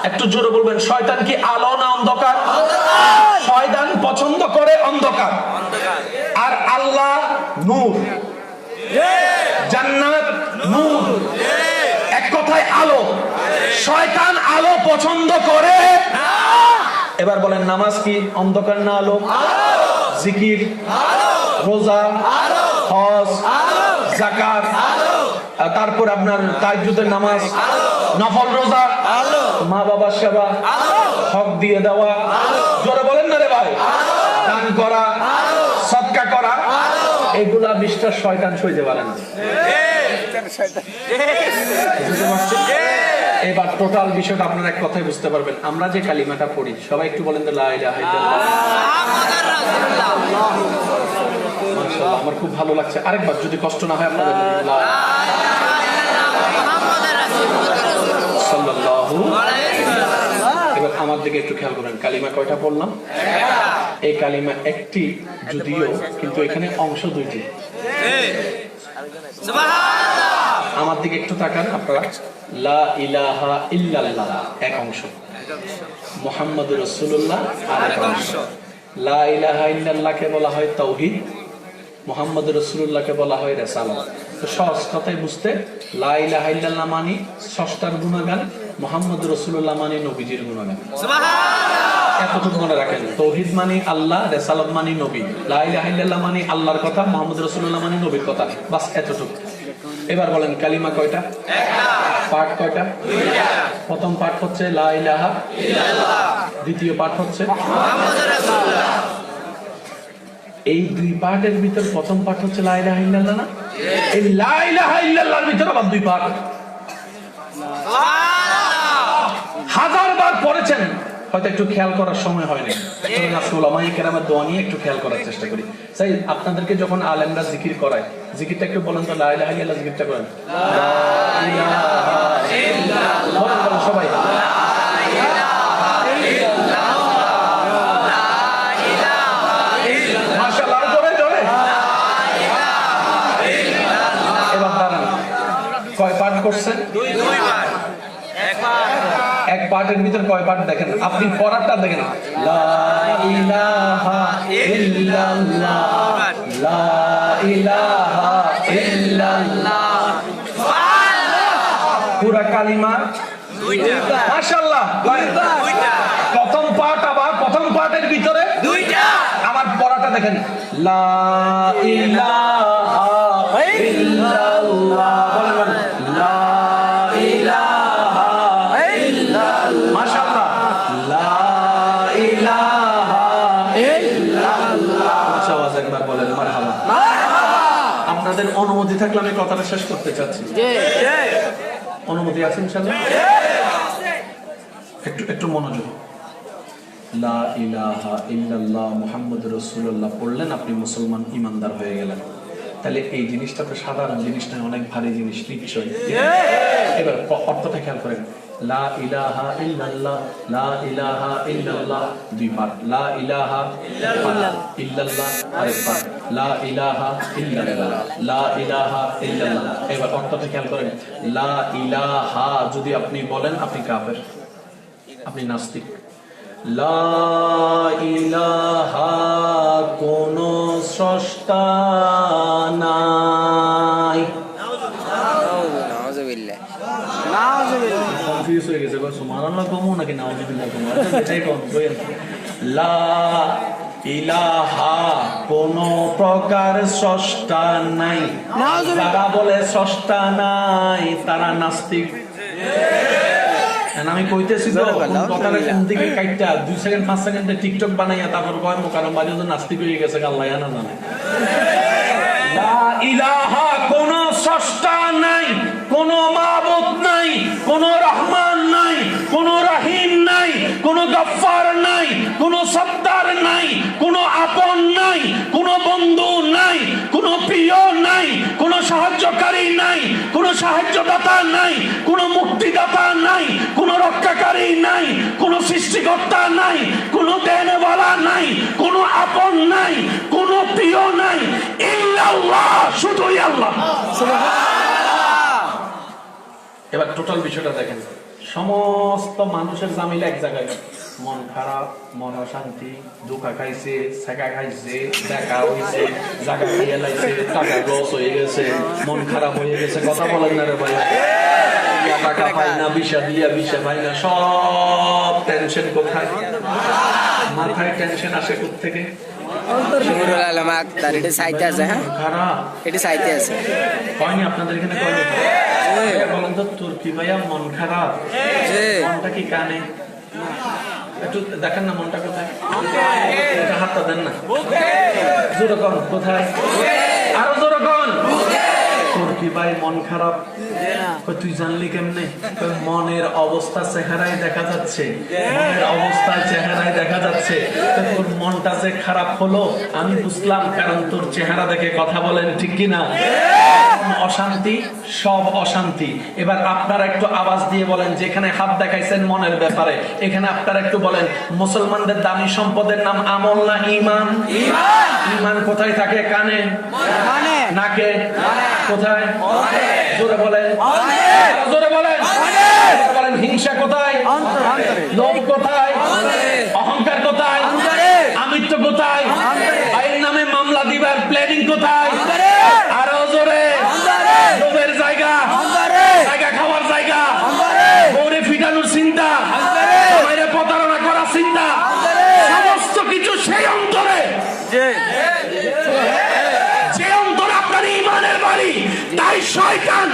একটু জোরে বলবেন, শয়তান কি আলো না অন্ধকার? শয়তান পছন্দ করে অন্ধকার, আর আল্লাহ নূর, জান্নাত নূর, এক কথায় আলো। শয়তান আলো পছন্দ করে। এবার বলেন, নামাজ কি অন্ধকার না আলো? জিকির, রোজা, হজ, যাকাত, তারপর আপনার তাহাজ্জুদের নামাজ, নফল রোজা, মা বাবার সেবা, হক দিয়ে দেওয়া, জোরে বলেন না রে ভাই, দান করা, সদকা করা, এগুলা বিশ্বাস শয়তান সইতে পারে না। এবার টোটাল বিষয়টা আপনারা এক কথায় বুঝতে পারবেন। আমরা যে কালিমাটা পড়ি, সবাই একটু বলেন তো, লা ইলাহা ইল্লাল্লাহ। মাশাআল্লাহ, আমার খুব ভালো লাগছে। আরেকবার যদি কষ্ট না হয় আপনাদের, সাল্লাল্লাহু আলাইহি ওয়াসাল্লাম। এবার আমার দিকে একটু খেয়াল করেন, কালিমা কয়টা বললাম? এই কালিমা একটি যদিও, কিন্তু এখানে অংশ দুইটি। আমার দিকে একটু তাকান আপনারা। লা ইলাহা ইল্লাল্লাহ এক অংশ, মুহাম্মাদুর রাসূলুল্লাহ আরেক অংশ। লা ইলাহা ইল্লাল্লাহকে বলা হয় তাওহীদ, মুহাম্মাদুর রাসূলুল্লাহকে বলা হয় রিসালাত। তো সহজ কথায় বুঝতে, লা ইলাহা ইল্লাল্লাহ মানে স্রষ্টার গুণগান, মুহাম্মাদুর রাসূলুল্লাহ মানে নবীজির গুণগান। সুবহানাল্লাহ। এতটুকু মনে রাখেন, তাওহীদ মানে আল্লাহ, রিসালাত মানে নবী, লা ইলাহা ইল্লাল্লাহ মানে আল্লাহর কথা, মুহাম্মাদুর রাসূলুল্লাহ মানে নবীর কথা, বাস এতটুকু। এবার বলেন, কালিমা কয়টা? পাঠ কয়টা? প্রথম পাঠ হচ্ছে লা ইলাহা ইল্লাল্লাহ, দ্বিতীয় পাঠ হচ্ছে মুহাম্মাদুর রাসূলুল্লাহ। এই দুই পাঠের ভিতর প্রথম পাঠ হচ্ছে লা ইলাহা ইল্লাল্লাহ না? এই লা ইলাহা ইল্লাল্লাহর ভিতর আবার দুই পাঠ। হাজার বার পড়েছেন, হয়তো একটু খেয়াল করার সময় হয়নি। উলামায়ে কেরামের দোয়া নিয়ে একটু খেয়াল করার চেষ্টা করি। তাই আপনাদেরকে যখন আলেমরা জিকির করায়, জিকিরটা একটু বলেন তো, লা ইলাহা ইল্লাল্লাহ জিকিরটা করেন। লা ইলাহা ইল্লাল্লাহ, বলেন সবাই। মাশাআল্লাহ, জোরে জোরে। এবার দাঁড়ান, কয় পাঠ করছেন? দুই পাঠ। এক পাঠের ভিতর কয় পাঠ দেখেন, আপনি পড়াটা দেখেন। লা ইলাহা ইল্লাল্লাহ, লা ইলাহা ইল্লাল্লাহ, পুরা কালিমা দুইটা। মাশাআল্লাহ, দুইটা। প্রথম পাঠ, আবার প্রথম পাঠের ভিতরে দুইটা। আমার পড়াটা দেখেন, লা ইলাহা ইল্লাল্লাহ, বলেন লা ইলাহা ইল্লাল্লাহ। মাশাআল্লাহ, লা ইলাহা ইল্লাল্লাহ। আচ্ছা, আওয়াজ একবার বলেন মারহাবা। আপনাদের অনুমতি থাকলে আমি কথাটা শেষ করতে চাচ্ছি। অনুমতি আছে ইনশাআল্লাহ? একটু মনোযোগ। লা ইলাহা ইল্লাল্লাহ মুহাম্মাদুর রাসূলুল্লাহ পড়লেন, আপনি মুসলমান ইমানদার হয়ে গেলেন। তাহলে এই জিনিসটা তো সাধারণ জিনিস নয়, অনেক ভারী জিনিস নিশ্চয়ই। এবার অর্থটা খেয়াল করেন। লা ইলাহা ইল্লাল্লাহ, লা ইলাহা ইল্লাল্লাহ দুই পাঠ, লা ইলাহা ইল্লাল্লাহ আরেক পাঠ, লা ইলাহা ইল্লাল্লাহ, লা ইলাহা ইল্লাল্লাহ। এবার অর্থটা খেয়াল করেন। লা ইলাহা যদি আপনি বলেন, আপনি কাফের, আপনি নাস্তিক। লা ইলাহা কোনো স্রষ্টা নাই। কনফিউজ হয়ে গেছে, সুবহানাল্লাহ কমু নাকি নাউযুবিল্লাহ কমু? এটাই কোন লা ইলাহা কোনো প্রকার স্রষ্টা নাই। যারা বলে স্রষ্টা নাই তারা নাস্তিক। আমি কইতেছি তো কথাটা কোন দিকে কাটটা 2 সেকেন্ড 5 সেকেন্ডে টিকটক বানাইয়া তারপর কয় মুকাররম বাড়ি তো নাস্তিক হয়ে গেছে, আল্লাহ জানে। লা ইলাহা কোন স্রষ্টা নাই, কোন মাবুদ নাই, কোন রহমান নাই, কোন রহিম নাই, কোন গফফার নাই, কোন সত্তার নাই, কোন আপন নাই, কোন বন্ধু নাই, কোন প্রিয় নাই, কোন সাহায্যকারী নাই, কোন সাহায্যদাতা নাই, কোন মুক্তিদাতা নাই, কোন রক্ষাকারী নাই, কোন সৃষ্টিকর্তা নাই, কোন দেনওয়ালা নাই, কোন আপন নাই, কোন প্রিয় নাই, ইল্লাল্লাহ, শুধুই আল্লাহ। সুবহানাল্লাহ। এবার টোটাল বিষয়টা দেখেন। সমস্ত মানুষের জামিল এক জায়গায়, মন খারাপ, মন অশান্তি, ধোঁকা খাইছে, ছেঁকা খাইছে, দেখা হয়েছে, জায়গা খাইয়ে লাইছে, টাকা লস হয়ে গেছে, মন খারাপ হয়ে গেছে, কথা বলেন না রে ভাই, টাকা পাই না, বিষা পাই না, সব টেনশন কোথায়? মাথায় টেনশন আসে কোত্থেকে? কয়নি আপনাদের এখানে, কয়নি? বলেন তো, তুর্কি ভাইয়া মন খারাপ, মনটা কি কানে? একটু দেখেন না মনটা কোথায়, হাতটা দেন না, জোরে কন কোথায়, আরো জোরে কন। তুর্কি ভাই মন খারাপ, তুই জানলি কেমনে? মনের অবস্থা চেহারায় দেখা যাচ্ছে, মনের অবস্থা চেহারায় দেখা যাচ্ছে। তোর মনটা যে খারাপ হলো আমি বুঝলাম, কারণ তোর চেহারা দেখে, কথা বলেন ঠিক কিনা? অশান্তি, সব অশান্তি। এবার আপনারা একটু আওয়াজ দিয়ে বলেন, যেখানে হাত দেখাইছেন মনের ব্যাপারে, এখানে আপনারা একটু বলেন, মুসলমানদের দামি সম্পদের নাম আমল না ঈমান? ঈমান কোথায় থাকে? কানে, নাকে, কোথায়? জোরে বলেন, জোরে বলেন, বলেন। হিংসা কোথায়? লোভ কোথায়? অহংকার কোথায়? আমিত্ব কোথায়? ভাইয়ের নামে মামলা দিবার প্ল্যানিং কোথায়? আরো জোরে, লোভের জায়গা, জায়গা খাওয়ার জায়গা, বউরে ফিটানোর চিন্তা, বাইরে প্রতারণা করার চিন্তা, সমস্ত কিছু সেই অন্তরে। যে অন্তর আপনার ঈমানের বাড়ি, তাই শয়তান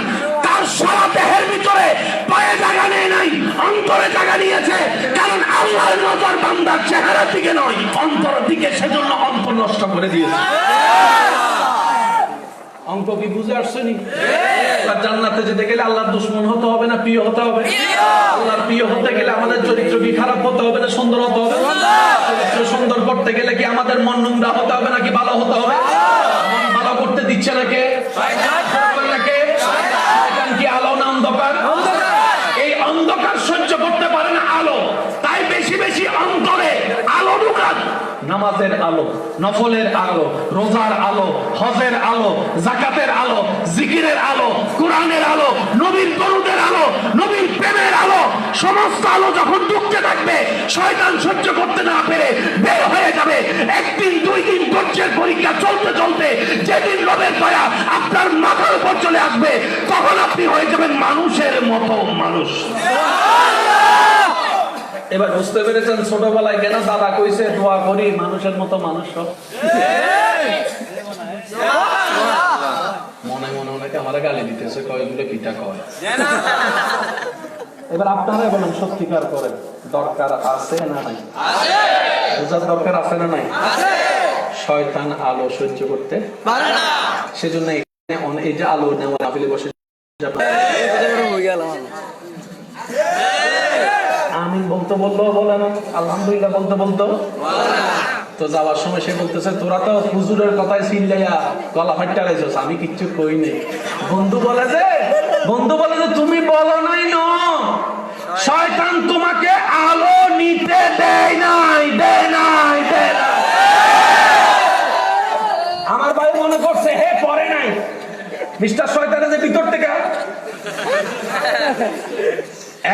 তার সারা দেহের ভিতরে পায়ে জায়গা নেয় নাই, অন্তরে জায়গা নিয়েছে। কারণ আল্লাহর নজর বান্দার চেহারার দিকে নয়, অন্তরের দিকে, সেজন্য অন্তর নষ্ট করে দিয়েছে। অঙ্ক কি বুঝে আসছেনি? জান্নাতে যেতে গেলে আল্লাহর দুশমন হতে হবে না প্রিয় হতে হবে? আল্লাহর প্রিয় হতে গেলে আমাদের চরিত্র কি খারাপ হতে হবে না সুন্দর হতে হবে? চরিত্র সুন্দর করতে গেলে কি আমাদের মন নোংরা হতে হবে নাকি ভালো হতে হবে? মন ভালো করতে দিচ্ছে না কে? শয়তান। কি আলো না অন্ধকার? এই অন্ধকার সহ্য করতে পারে না আলো, তাই বেশি বেশি অন্তরে আলো ঢুকান। নামাজের আলো, নফলের আলো, রোজার আলো, হজের আলো, যাকাতের আলো, জিকিরের আলো, কোরআনের আলো, নবীর দরুদের আলো, নবীর প্রেমের আলো, সমস্ত আলো যখন ঢুকতে থাকবে, শয়তান সহ্য করতে না পেরে বের হয়ে যাবে। একদিন দুই দিন ধৈর্যের পরীক্ষা চলতে চলতে যেদিন রবের দয়া আপনার মাথার উপর চলে আসবে, তখন আপনি হয়ে যাবেন মানুষের মতো মানুষ। এবার বুঝতে পেরেছেন ছোটবেলায় কেন দাদা কইছে দোয়া করি মানুষের মতো মানুষ সব? মনে মনে অনেকে আমার গালি দিতেছে, কয়গুলো পিঠা কয়। এবার আপনারা বলেন, সত্যিকার করেন, দরকার আছে না নাই? বুঝার দরকার আছে না নাই? শয়তান আলো সহ্য করতে পারে না, সেজন্য এই যে আলো নেওয়া আপিলে বসে আমিন বলতে বললো বলে না, আলহামদুলিল্লাহ বলতে বলতো। তো যাওয়ার সময় সে বলতেছে, তোরা তো হুজুরের কথায় চিল্লাইয়া গলা ফাট্টা লাইছস, আমি কিচ্ছু কই নাই। বন্ধু বলে যে তুমি বলো নাই, ন শয়তান তোমাকে আলো নিতে দেয় নাই। আমার ভাই মনে করছে হে পরে নাই, মিস্টার শয়তানের যে ভিতর থেকে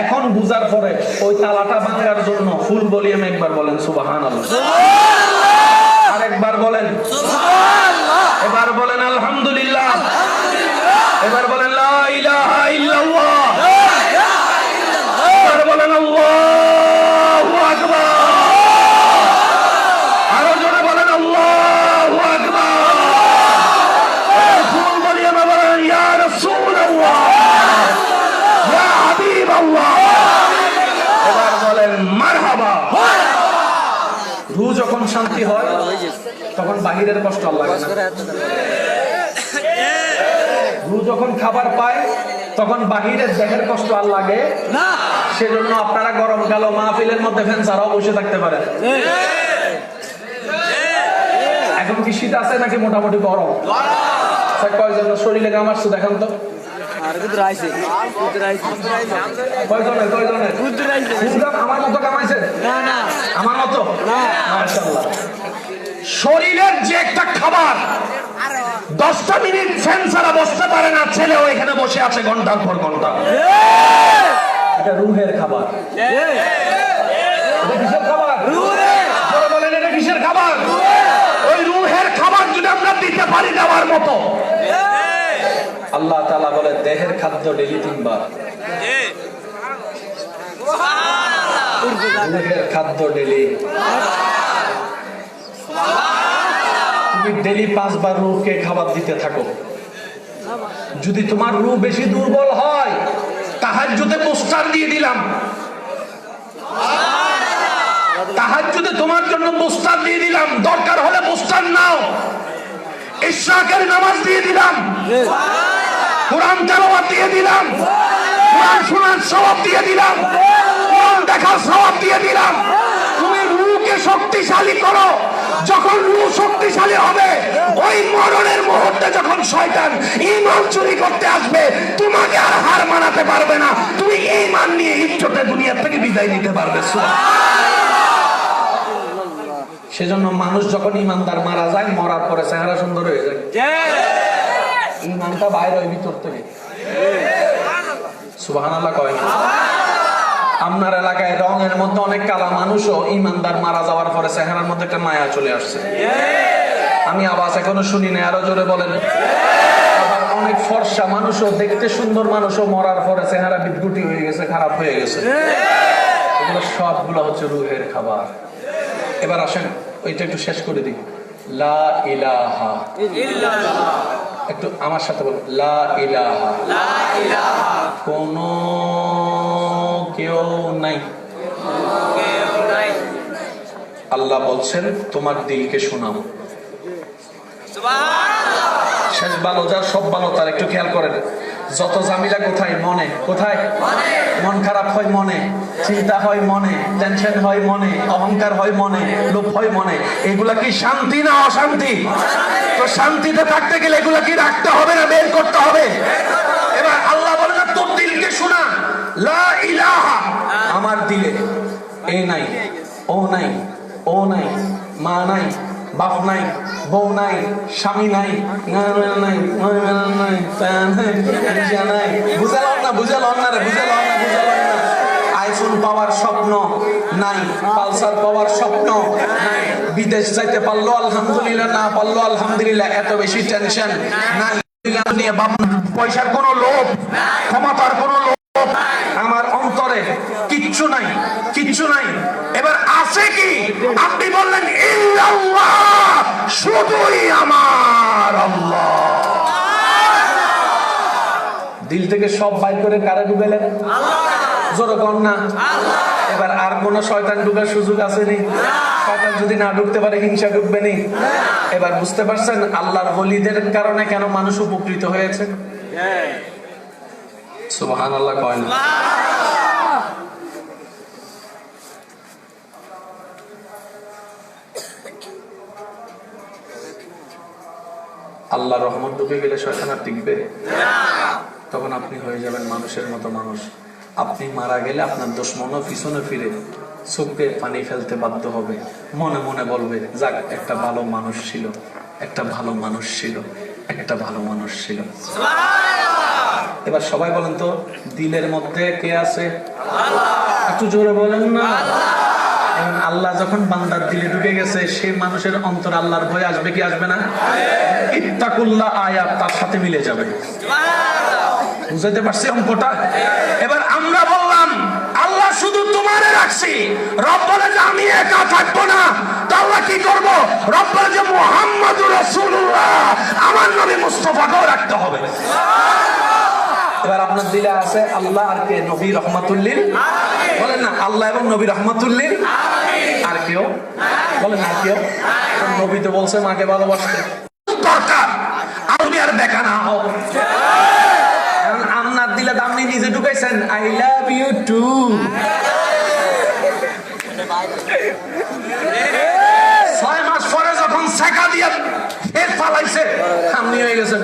এখন বুঝার পরে ওই তালাটা ভাঙার জন্য ফুল ভলিউমে একবার বলেন সুবহানাল্লাহ, আরেকবার বলেন সুবহানাল্লাহ, এবার বলেন আলহামদুলিল্লাহ, এবার বলেন লা ইলাহা ইল্লাল্লাহ, এবার বলেন আল্লাহু আকবার, আরো জোরে বলেন আল্লাহু আকবার, ফুল ভলিউমে বলেন ইয়া রাসূলুল্লাহ, ইয়া হাবিবাল্লাহ, এবার বলেন মারহাবা। রূহ যখন শান্তি হয় তখন বাহিরের কষ্ট আর লাগে না। রূহ যখন খাবার পায় তখন বাহিরের দেহের কষ্ট আর লাগে না। সেজন্য আপনারা গরমকালে মাহফিলের মধ্যে ফ্যান ছাড়াও বসে থাকতে পারেন। এখন কি শীত আছে নাকি মোটামুটি গরম? কয়জন শরীরে ঘাম আসছে দেখান তো। শরীরের যে একটা খাবার 10টা মিনিট ফ্যান ছাড়া বসতে পারে না, ছেলেও এখানে বসে আছে ঘন্টার পর ঘন্টা। এটা রুহের খাবার। এটা কিসের খাবার? বড় বলেন, এটা কিসের খাবার? ওই রুহের খাবার যদি আমরা দিতে পারি দেওয়ার মতো, আল্লাহ তাআলা বলে দেহের খাদ্য ডেইলি 3 বার, রুহের খাদ্য ডেইলি। তুমি ডেইলি 5 বার রুহকে খাবার দিতে থাকো। যদি তোমার রূহ বেশি দুর্বল হয়, তাহাজ্জুদে বুস্টার দিয়ে দিলাম, তাহাজ্জুদে তোমার জন্য বুস্টার দিয়ে দিলাম, দরকার হলে বুস্টার নাও। ইশরাকের নামাজ দিয়ে দিলাম, কোরআন তেলাওয়াত দিয়ে দিলাম, কোরআন শোনার সওয়াব দিয়ে দিলাম, কোরআন দেখার সওয়াব দিয়ে দিলাম। তুমি রূহকে শক্তিশালী করো। যখন রূহ শক্তিশালী হবে, ওই মরণের মুহূর্তে যখন শয়তান ঈমান চুরি করতে আসবে, তোমাকে আর হার মানাতে পারবে না। তুমি ঈমান নিয়ে ইজ্জতে দুনিয়া থেকে বিদায় নিতে পারবে। সেজন্য মানুষ যখন ইমানদার মারা যায়, মরার পরে চেহারা সুন্দর হয়ে যায়, ইমানটা বাইরে হয় ভিতর থেকে। সুবহানাল্লাহ কয় না? আপনার এলাকায় রঙের মধ্যে অনেক কালা মানুষও ইমানদার মারা যাওয়ার পরে চেহারার মধ্যে একটা মায়া চলে আসছে। আমি আওয়াজ এখনো শুনি না, আরো জোরে বলেন। আবার অনেক ফর্সা মানুষও, দেখতে সুন্দর মানুষও মরার পরে চেহারা বিদ্যুটি হয়ে গেছে, খারাপ হয়ে গেছে। এগুলো সবগুলো হচ্ছে রুহের খাবার। এবার আসেন ওইটা একটু শেষ করে দিই। লা ইলাহা ইল্লাল্লাহ, একটু আমার সাথে বলুন, লা ইলাহা, লা ইলাহা, কোনো কেউ নাই, কেউ নাই। আল্লাহ বলছেন তোমার দিলকে শোনাও। সুবহানাল্লাহ। শেষ ভালো যার সব ভালো তার, একটু খেয়াল করেন। যত ঝামেলা কোথায়? মনে। কোথায়? মন খারাপ হয় মনে, চিন্তা হয় মনে, টেনশন হয় মনে, অহংকার হয় মনে, লোভ হয় মনে। এগুলা কি শান্তি না অশান্তি? তো শান্তিতে থাকতে গেলে এগুলা কি রাখতে হবে না বের করতে হবে? এবার আল্লাহ বলে না তোর দিলকে শোনা। লা ইলাহা, আমার দিলে এ নাই, ও নাই, ও নাই, মা নাই, বাপ নাই, বউ নাই, স্বামী নাই, আইফোন পাওয়ার স্বপ্ন নাই, পালসার পাওয়ার স্বপ্ন নাই, বিদেশ যাইতে পারলো আলহামদুলিল্লাহ, না পারলো আলহামদুলিল্লাহ, এত বেশি টেনশন নাই, পয়সার কোনো লোভ, ক্ষমতার কোনো লোভ আমার অন্তরে কিচ্ছু নাই, কিচ্ছু নাই। এবার আছে কি? আপনি বললেন ইল্লাল্লাহ, শুধুই আমার আল্লাহ। দিল থেকে সব বাইর করে কারে ঢুকালেন? জোরে কর না। এবার আর কোন শয়তান ঢুকার সুযোগ আছে নি? শয়তান যদি না ঢুকতে পারে হিংসা ঢুকবে নি? এবার বুঝতে পারছেন আল্লাহর ওলিদের কারণে কেন মানুষ উপকৃত হয়েছে? সুবহানাল্লাহ কয় না? আল্লাহর রহমত ঢুকে গেলে শয়তান আর টিকবে না। তখন আপনি হয়ে যাবেন মানুষের মতো মানুষ। আপনি মারা গেলে আপনার দুশমনও পিছনে ফিরে চোখে পানি ফেলতে বাধ্য হবে, মনে মনে বলবে যাক একটা ভালো মানুষ ছিল, একটা ভালো মানুষ ছিল, একটা ভালো মানুষ ছিল। এবার সবাই বলেন তো দিলের মধ্যে কে আছে? একটু জোরে বলেন না। এখন আল্লাহ যখন বান্দার দিলে ঢুকে গেছে, সেই মানুষের অন্তর আল্লাহর ভয় আসবে কি আসবে না? ইত্তাকুল্লাহ আয়াত তার সাথে মিলে যাবে। বুঝাইতে পারছি অঙ্কটা? এবার আমরা বললাম আল্লাহ শুধু তোমারে রাখছি, রব বলে যে আমি একা থাকবো না, তো আল্লাহ কি করব? রব বলে যে মুহাম্মাদুর রাসূলুল্লাহ, আমার নবী মুস্তাফাকেও রাখতে হবে। এবার আপনার দিলে আছে আল্লাহ আর কে? নবী রহমাতুল্লিল আলামিন। বলেন না আল্লাহ এবং নবী রহমাতুল্লিল আলামিন। আর কেউ? বলেন আর কেউ? নবী তো বলছে মাকে ভালোবাসতে দরকার, আমি আর দেখা না হোক। আপনার দিলে আপনি নিজে ঢুকাইছেন আই লাভ ইউ টু। 6 মাস পরে যখন শেখা দিয়ে ফের ফালাইছে, আপনি হয়ে গেছেন।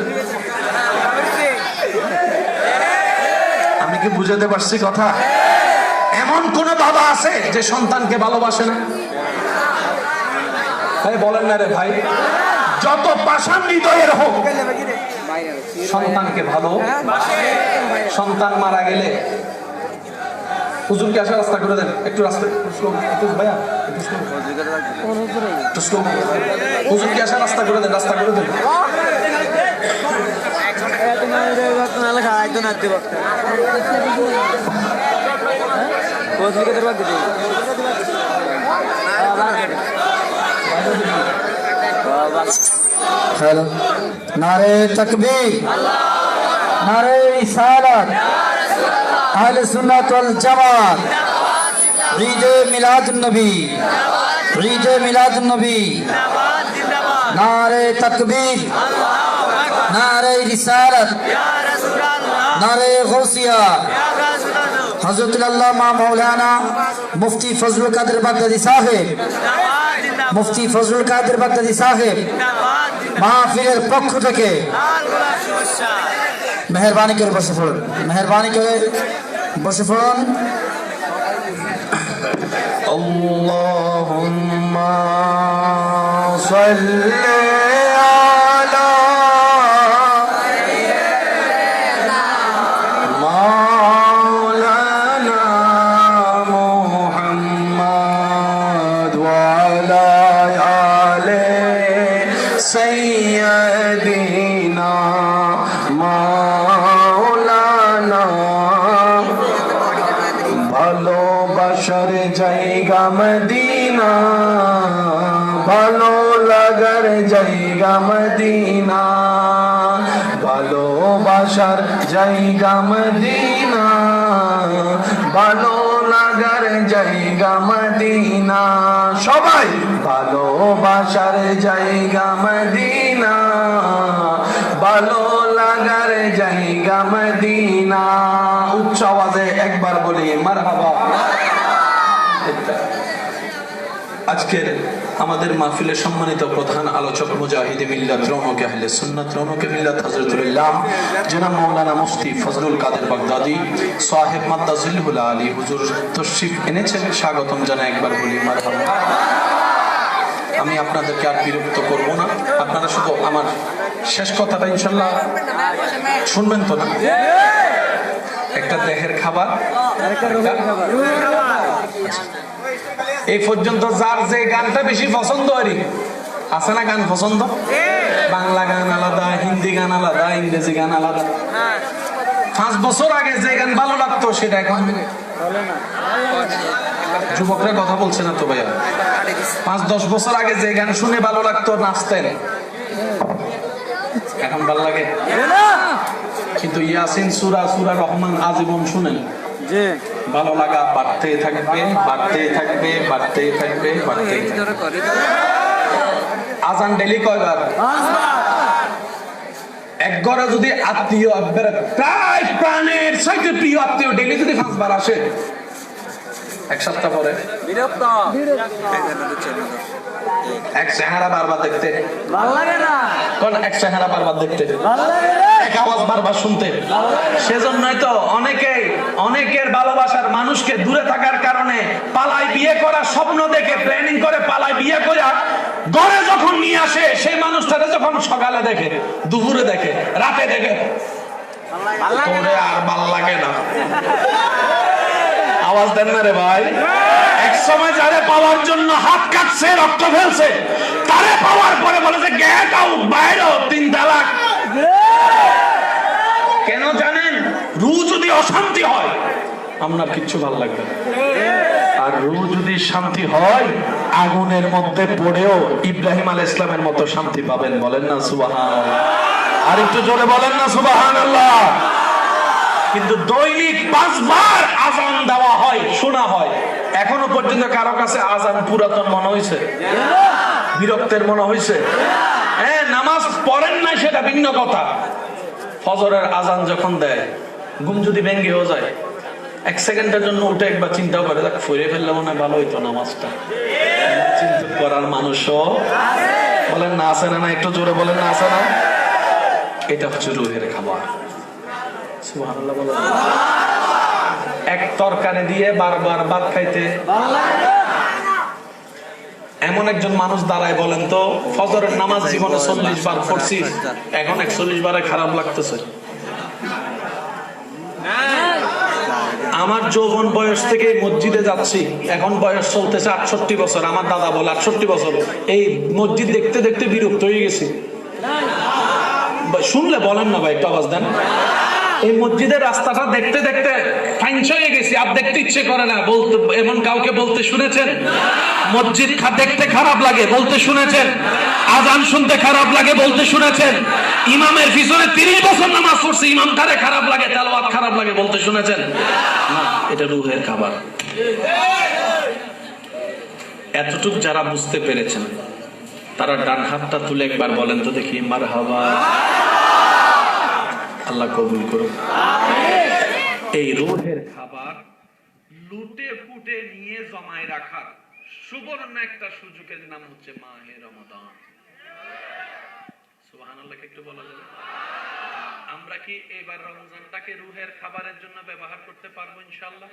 আমি কি বুঝাতে পারছি কথা? এমন কোন বাবা আছে যে সন্তানকে ভালোবাসে না? ভাই বলেন না রে ভাই, যত পাষাণ হৃদয়ের হোক সন্তানকে ভালো। সন্তান মারা গেলে হুজুরকে আসার রাস্তা করে দেন, একটু রাস্তা একটু ভাইয়া একটু স্লো, হুজুরকে আসার রাস্তা করে দেন, রাস্তা করে দেন। हेलो नारे तकबीर नारे रिसालत अहले सुन्नत वल जमात ईद मिलादुन नबी ईद मिलादुन नबी नारे तकबीर नारे रिसालत नारे गौसिया हजरत अल्लामा मौलाना मुफ्ती फजलुल कादिर बगदादी साहेब मुफ्ती फजलुल कादिर बगदादी साहेब মাহফিলের পক্ষ থেকে মেহেরবানি করে বসে পড়ুন, মেহেরবানি করে বসে পড়ুন। আল্লাহুম্মা সাল্লি আলা মাওলানা মুহাম্মদ ওয়া আলা सैयदीना मौलाना ভালোবাসার জায়গা মদিনা, ভালো লাগার জায়গা মদিনা, ভালোবাসার জায়গা মদিনা, ভালো লাগার জায়গা মদিনা, সবাই ভালোবাসার জায়গা মদিনা, ভালো লাগার জায়গা মদিনা। উচ্চ আওয়াজে একবার বলি মারহাবা। আজকের আমাদের মাহফিলের সম্মানিত প্রধান আলোচক মুজাহিদে মিল্লাত রৌনকে আহলে সুন্নাত রৌনকে মিল্লাত হযরতুল ইসলাম জনাব মাওলানা মুফতি ফজলুল কাদের বাগদাদি সাহেব মাদ্দাজিলহুল আলী হুজুর তশরিফ এনেছেন, স্বাগতম জানাই একবার বলি মারহাবা। আমি আপনাদেরকে আর বিরক্ত করব না, আপনারা শুধু আমার শেষ কথাটা ইনশাল্লাহ শুনবেন তো না? একটা দেহের খাবার, এই পর্যন্ত যার যে গানটা বেশি পছন্দ হয় আছে না, গান পছন্দ, বাংলা গান আলাদা, হিন্দি গান আলাদা, ইংরেজি গান আলাদা। 5 বছর আগে যে গান ভালো লাগতো সেটা এখন যুবকরা কথা বলছে না তো ভাইয়া। 5-10 বছর আগে যে গান শুনে ভালো লাগতো, নাচতেন, এখন ভালো লাগে। কিন্তু ইয়াসিন সূরা, সূরা রহমান আজীবন শুনেন, ভালো লাগা বাড়তে থাকবে, বাড়তে থাকবে, বাড়তে থাকবে, বাড়তে থাকবে। আজান ডেলি কয়বার? এক ঘরে যদি আত্মীয় প্রায় প্রাণের সাথে প্রিয় আত্মীয় ডেলি যদি 5 বার আসে, এক সপ্তাহ পরে এক চেহারা বারবার দেখতে ভালো লাগে না, কোন এক চেহারা বারবার দেখতে ভালো লাগে না, এক আওয়াজ বারবার শুনতে। সেজন্যই তো অনেকের ভালোবাসার মানুষকে দূরে থাকার কারণে পালাই বিয়ে করার স্বপ্ন দেখে প্ল্যানিং করে পালাই বিয়ে করে ঘরে যখন নিয়ে আসে, সেই মানুষটারে যখন সকালে দেখে, দুপুরে দেখে, রাতে দেখে, তোরে আর ভাল লাগে না। আওয়াজ দেন না রে ভাই। এক সময় যারে পাওয়ার জন্য হাত কাটছে, রক্ত ফেলছে, তারে পাওয়ার পরে বলে যে গেট আউট, বাইরে 3 তালাক। কেন জানেন? রূহ যদি অশান্তি হয় আপনার কিচ্ছু ভালো লাগবে না, আর রূহ যদি শান্তি হয় আগুনের মধ্যে পড়েও ইব্রাহিম আলাইহিস সালামের মতো শান্তি পাবেন। বলেন না সুবহানাল্লাহ? আর একটু জোরে বলেন না সুবহানাল্লাহ? কিন্তু দৈনিক 5 বার আজান দেওয়া হয়, শোনা হয়, এখনো পর্যন্ত কারো কাছে আজান পুরাতন মনে হয়েছে? বিরক্তের মনে হয়েছে? হ্যাঁ, নামাজ পড়েন না সেটা ভিন্ন কথা। ফজরের আজান যখন দেয়, ঘুম যদি ভেঙে হয়ে যায়, 1 সেকেন্ডের জন্য উঠে একবার চিন্তা করে দেখ, ফিরে ফেললে মনে হয় ভালো হইতো নামাজটা। চিন্তা করার মানুষও বলেন না, আছে না? একটু জোরে বলেন না, আছে না? এটা হচ্ছে রুহের খাবার। সুবহানাল্লাহ বলেন। এক তরকারি দিয়ে বারবার ভাত খাইতে এমন একজন মানুষ দাঁড়ায়, বলেন তো, ফজরের নামাজ জীবনে 40 বার পড়ছি, এখন 41 বারে খারাপ লাগতেছে। আমার যৌবন বয়স থেকে মসজিদে যাচ্ছি, এখন বয়স চলতেছে 68 বছর। আমার দাদা বলে 68 বছর। এই মসজিদ দেখতে দেখতে বিরক্ত হয়ে গেছি। শুনলে বলেন না ভাই, একটু আওয়াজ দেন। এই মসজিদের রাস্তাটা দেখতে দেখতে ফাইনস হয়ে গেছি, আর দেখতে ইচ্ছে করে না। বলতে এমন কাউকে বলতে শুনেছেন? মসজিদ দেখতে খারাপ লাগে বলতে শুনেছেন? আজান শুনতে খারাপ লাগে বলতে শুনেছেন? ইমামের পিছনে 30 বছর নামাজ পড়ছে, ইমামটারে খারাপ লাগে, তেলাওয়াত খারাপ লাগে বলতে শুনেছেন? না, এটা রূহের খাবার। এতটুক যারা বুঝতে পেরেছেন তারা ডান হাতটা তুলে একবার বলেন তো দেখি, মারহাবা। আল্লাহ কবুল করুন। এই রূহের খাবার লুটে ফুটে নিয়ে জমায় রাখার সুবর্ণ একটা সুযোগের নাম হচ্ছে মাহে রমাদান। সুবহানাল্লাহ, একটু বলা যাবে? আমরা কি এবার রমজানটাকে রূহের খাবারের জন্য ব্যবহার করতে পারবো ইনশাআল্লাহ?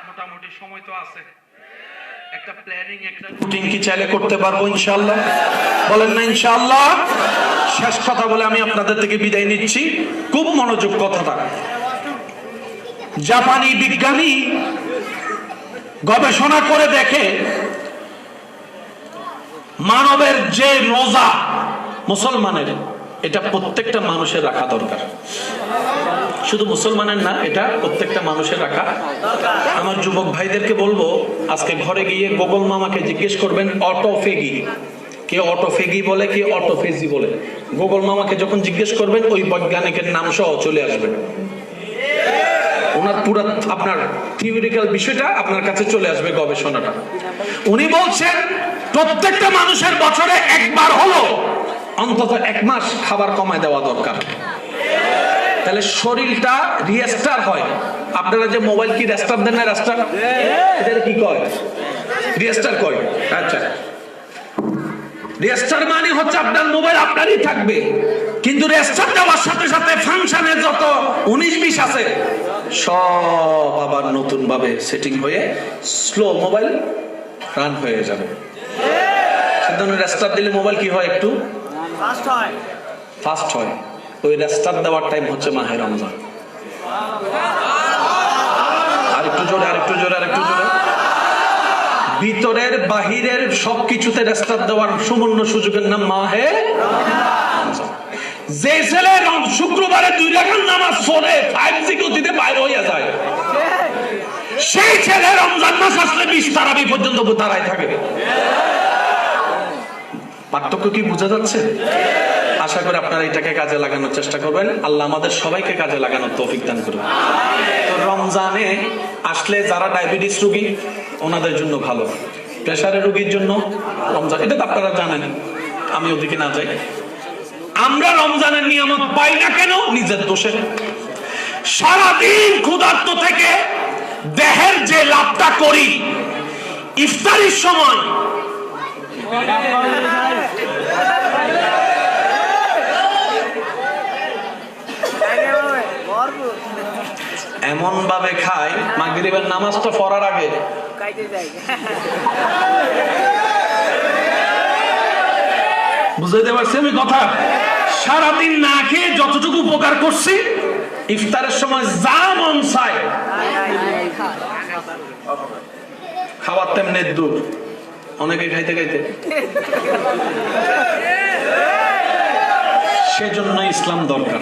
মোটামুটি সময় তো আছে। একটা প্ল্যানিং, একটা রুটিন কি চাইলে করতে পারবো ইনশাআল্লাহ? বলেন না ইনশাআল্লাহ? শেষ কথা বলে আমি আপনাদের থেকে বিদায় নিচ্ছি। খুব মনোযোগ কথাটা। জাপানি বিজ্ঞানী গবেষণা করে দেখে মানবের যে রোজা মুসলমানের, এটা প্রত্যেকটা মানুষের রাখা দরকার। শুধু মুসলমানের না, এটা প্রত্যেকটা মানুষের রাখা। আমার যুবক ভাইদেরকে বলবো, আজকে ঘরে গিয়ে গোগল মামাকে জিজ্ঞেস করবেন অটোফেগি কে, অটোফেগি বলে কে, অটোফেজি বলে। গোগল মামাকে যখন জিজ্ঞেস করবেন ওই বৈজ্ঞানিকের নাম সহ চলে আসবে। ওনার পুরো আপনার থিওরিক্যাল বিষয়টা আপনার কাছে চলে আসবে, গবেষণাটা। উনি বলছেন প্রত্যেকটা মানুষের বছরে একবার হলো অন্তত 1 মাস খাবার কমায় দেওয়া দরকার। তাহলে শরীরটা রিস্টার হয়। আপনারা যে মোবাইল কি রেস্টার দেন না? রেস্টার এটা কি কয়? রিস্টার কয়। আচ্ছা, রেস্টার মানে হচ্ছে আপনার মোবাইল আপনারই থাকবে, কিন্তু রেস্টার দেওয়ার সাথে সাথে ফাংশনের যত 19-20 আছে সব আবার নতুন ভাবে সেটিং হয়ে স্লো মোবাইল রান হয়ে যাবে। সেজন্য রেস্টার দিলে মোবাইল কি হয়? একটু ফাস্ট হয়। ওই রেস্টার দেওয়ার টাইম হচ্ছে মাহে রমজান। আরেকটু জোরে, আরেকটু জোরে, আরেকটু জোরে। ভিতরের বাহিরের সবকিছুতে রেস্টার দেওয়ার সুবর্ণ সুযোগের নাম মাহে রমজান। যে ছেলে শুক্রবারে 2 রাকাত নামাজ পড়ে 5G গতিতে বাইরে হইয়া যায়, সেই ছেলে রমজান মাস আসলে 20 তারাবি পর্যন্ত দাঁড়ায় থাকে। পার্থক্য কি বোঝা যাচ্ছে? আশা করি আপনারা এটাকে কাজে লাগানোর চেষ্টা করবেন। আল্লাহ আমাদের সবাইকে কাজে লাগানোর তৌফিক দান করুন। তো রমজানে আসলে যারা ডায়াবেটিস রোগী ওনাদের জন্য ভালো, প্রেসারের রোগীর জন্য রমজান, এটা তো আপনারা জানেন, আমি ওদিকে না যাই। আমরা রমজানের নিয়ামত পাই না কেন? নিজের দোষে। সারাদিন ক্ষুধার্ত থেকে দেহের যে লাভটা করি ইফতারির সময়, এমন ভাবে খায় মাগরিবের নামাজটা পড়ার আগে। বুঝাইতে পারছি আমি কথা? সারাদিন না খেয়ে যতটুকু উপকার করছি, ইফতারের সময় যা মন চায় খাবার তেমনি দূর, অনেকে খাইতে খাইতে। সেজন্য ইসলাম দরকার।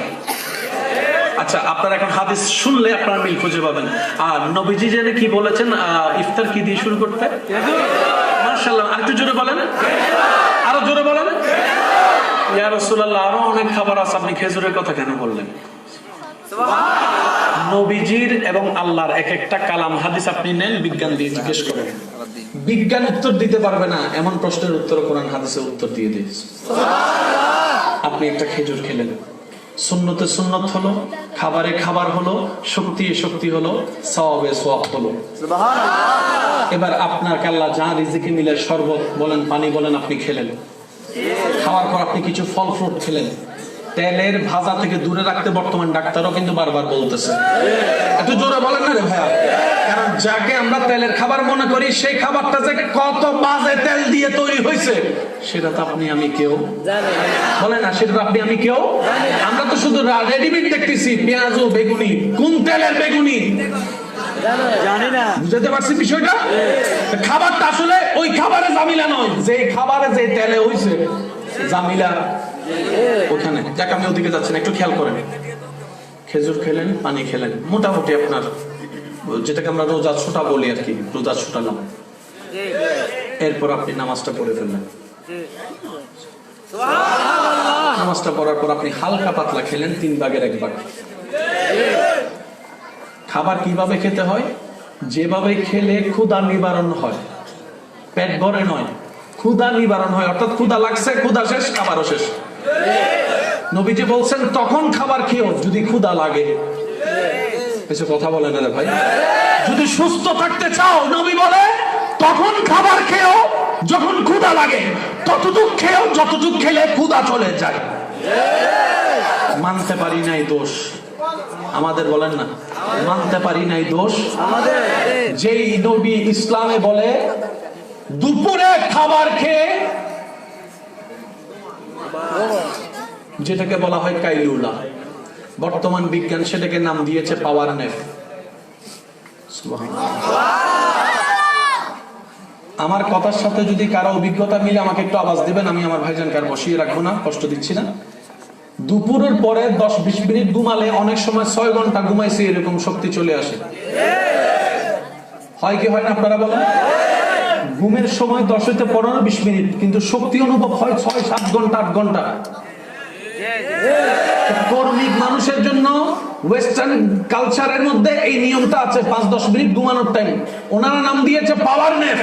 আচ্ছা, আপনারা এখন হাদিস শুনলে আপনারা মিল খুঁজে পাবেন। আর নবীজি যেন কি বলেছেন, ইফতার কি দিয়ে শুরু করতে? মাশাআল্লাহ, আরেকটু জোরে বলেন, আরো জোরে বলেন। ইয়া রাসূলুল্লাহ, আরো অনেক খাবার আছে, আপনি খেজুরের কথা কেন বললেন? নবীজির এবং আল্লাহর এক একটা কালাম হাদিস আপনি নেন, বিজ্ঞান দিয়ে জিজ্ঞেস করেন, বিজ্ঞান উত্তর দিতে পারবে না এমন প্রশ্নের উত্তর কোরআন হাদিসে উত্তর দিয়ে দিয়েছে। আপনি একটা খেজুর খেলেন, সুন্নতে সুন্নত হলো, খাবারে খাবার হলো, শক্তি শক্তি হলো, সওয়াবে সওয়াব হলো। এবার আপনার আল্লাহ যা রিজিকে মিলে শরবত বলেন, পানি বলেন, আপনি খেলেন। খাওয়ার পর আপনি কিছু ফল ফ্রুট খেলেন। তেলের ভাজা থেকে দূরে রাখতে বর্তমান ডাক্তারও কিন্তু বারবার বলতেছে। একটু জোরে বলেন না রে ভাইয়া, কারণ যাকে আমরা তেলের খাবার মনে করি সেই খাবারটা যে কত বাজে তেল দিয়ে তৈরি হয়েছে সেটা তো আপনি আমি কেউ বলেন না, সেটা আপনি আমি কেউ। আমরা তো শুধু রেডিমেড দেখতেছি, পেঁয়াজ ও বেগুনি, কোন তেলের বেগুনি? জানি না। বুঝতে পারছি বিষয়টা? খাবারটা আসলে ওই খাবারে জামিলা নয়, যে খাবারে যে তেলে হইছে জামিলা ওখানে। যাক, আমি ওদিকে যাচ্ছি না, একটু খেয়াল করেন। খেজুর খেলেন, পানি খেলেন, মোটামুটি আপনার যেটাকে আমরা রোজা ছোটা বলি আর কি, রোজা ছোটালাম। এরপর আপনি নামাজটা পড়ে ফেললেন। নামাজটা পড়ার পর আপনি হালকা পাতলা খেলেন 3 ভাগের 1 ভাগ। খাবার কিভাবে খেতে হয়? যেভাবে খেলে ক্ষুধা নিবারণ হয়, পেট ভরে নয়, ক্ষুধা নিবারণ হয়। অর্থাৎ ক্ষুধা লাগছে, ক্ষুধা শেষ, খাবারও শেষ। নবীজি বলছেন তখন খাবার খেও যদি ক্ষুধা লাগে। কিছু কথা বলে না রে ভাই। যদি সুস্থ থাকতে চাও, নবী বলে তখন খাবার খেও যখন ক্ষুধা লাগে, ততটুক খেও যতটুক খেলে ক্ষুধা চলে যায়। মানতে পারি নাই দোষ আমাদের, বলেন না মানতে পারি নাই দোষ আমাদের। যেই নবী ইসলামে বলে দুপুরে খাবার খেয়ে, যেটাকে বলা হয় কাইলুলা, বর্তমান বিজ্ঞান সেটাকে নাম দিয়েছে পাওয়ার ন্যাপ। আমার কথার সাথে যদি কারো অভিজ্ঞতা মিলে আমাকে একটু আওয়াজ দিবেন, আমি আমার ভাইজানকে আর বসিয়ে রাখবো না, কষ্ট দিচ্ছি না। দুপুরের পরে 10-20 মিনিট ঘুমালে অনেক সময় 6 ঘন্টা ঘুমাইছি এরকম শক্তি চলে আসে। হয় কি হয় না আপনারা বলেন? ঘুমের সময় 10 হইতে 15-20 মিনিট, কিন্তু শক্তি অনুভব হয় 6-7 ঘন্টা 8 ঘন্টা। কর্মিক মানুষের জন্য ওয়েস্টার্ন কালচারের মধ্যে এই নিয়মটা আছে, 5-10 মিনিট ঘুমানোর টাইম। ওনারা নাম দিয়েছে পাওয়ার ন্যাপ।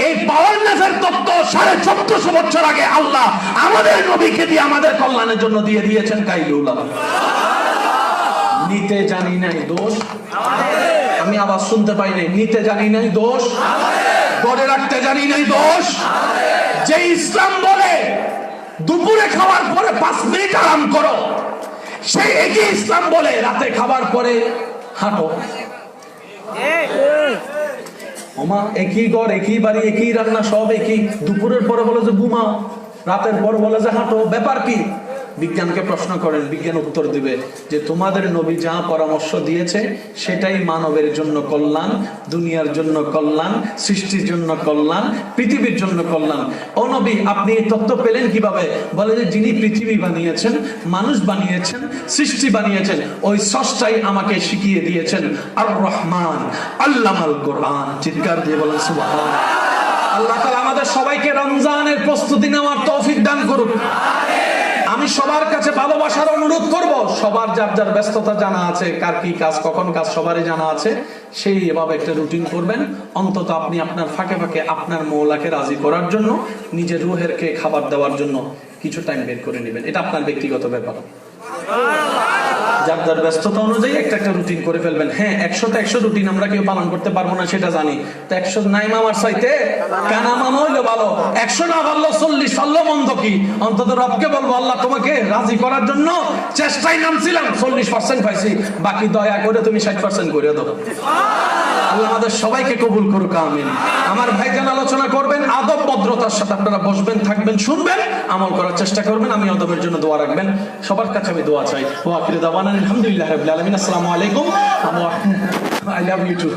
এই পাওয়ার ন্যাপের তত্ত্ব 1450 বছর আগে আল্লাহ আমাদের নবীকে দিয়ে আমাদের কল্যাণের জন্য দিয়ে দিয়েছেন কাইলুলা। নিতে জানি নাই দোষ, আমি আবার শুনতে পাই নাই, নিতে জানি নাই দোষ, ধরে রাখতে জানি নাই দোষ। যে ইসলাম বলে দুপুরে খাওয়ার পরে 5 মিনিট আরাম করো, সেই একই ইসলাম বলে রাতে খাবার পরে হাঁটো। ওমা, একই ঘর, একই বাড়ি, একই রান্না, সব একই। দুপুরের পরে বলে যে ঘুমাও, রাতের পর বলে যে হাঁটো, ব্যাপার কি? বিজ্ঞানকে প্রশ্ন করেন, বিজ্ঞান উত্তর দিবে যে তোমাদের নবী যা পরামর্শ দিয়েছে সেটাই মানবের জন্য কল্যাণ, দুনিয়ার জন্য কল্যাণ, সৃষ্টির জন্য কল্যাণ, পৃথিবীর জন্য কল্যাণ। ও নবী, আপনি এই তত্ত্ব পেলেন কিভাবে? বলে যে যিনি পৃথিবী বানিয়েছেন, মানুষ বানিয়েছেন, সৃষ্টি বানিয়েছেন, ওই স্রষ্টাই আমাকে শিখিয়ে দিয়েছেন। আর রহমান আল্লামাল কোরআন। চিৎকার দিয়ে বলেন সুবহানাল্লাহ। আল্লাহ তাআলা আমাদের সবাইকে রমজানের প্রস্তুতি নেওয়ার তৌফিক দান করুন। আমি সবার কাছে ভালোবাসার অনুরোধ করব, সবার যার যার ব্যস্ততা জানা আছে, কার কি কাজ, কখন কাজ সবারই জানা আছে, সেই এভাবে একটা রুটিন করবেন। অন্তত আপনি আপনার ফাঁকে ফাঁকে আপনার মওলাকে রাজি করার জন্য, নিজের রুহেরকে খাবার দেওয়ার জন্য কিছু টাইম বের করে নেবেন। এটা আপনার ব্যক্তিগত ব্যাপার। যার যার ব্যস্ততা অনুযায়ী একটা একটা রুটিন করে ফেলবেন। হ্যাঁ, 100-100 রুটিন আমরা কেউ পালন করতে পারবো না, সেটা জানি। তো 100 নাই মামার চাইতে কানা মামা হইলে ভালো। 100 না পারলো 40 পারলো মন্দ কি? অন্তত রবকে বলবো, আল্লাহ তোমাকে রাজি করার জন্য চেষ্টায় নামছিলাম, 40% পাইছি, বাকি দয়া করে তুমি 60% করে দাও। আল্লাহ আমাদের সবাইকে কবুল করুক, আমিন। আমার ভাইজান আলোচনা করবেন, আদব ভদ্রতার সাথে আপনারা বসবেন, থাকবেন, শুনবেন, আমল করার চেষ্টা করবেন। আমি আদবের জন্য দোয়া রাখবেন। সবার কাছে আমি দোয়া চাই। ওয়া আখিরু দাওয়ানা আলহামদুলিল্লাহি রাব্বিল আলামিন। আসসালামু আলাইকুম। I love you two.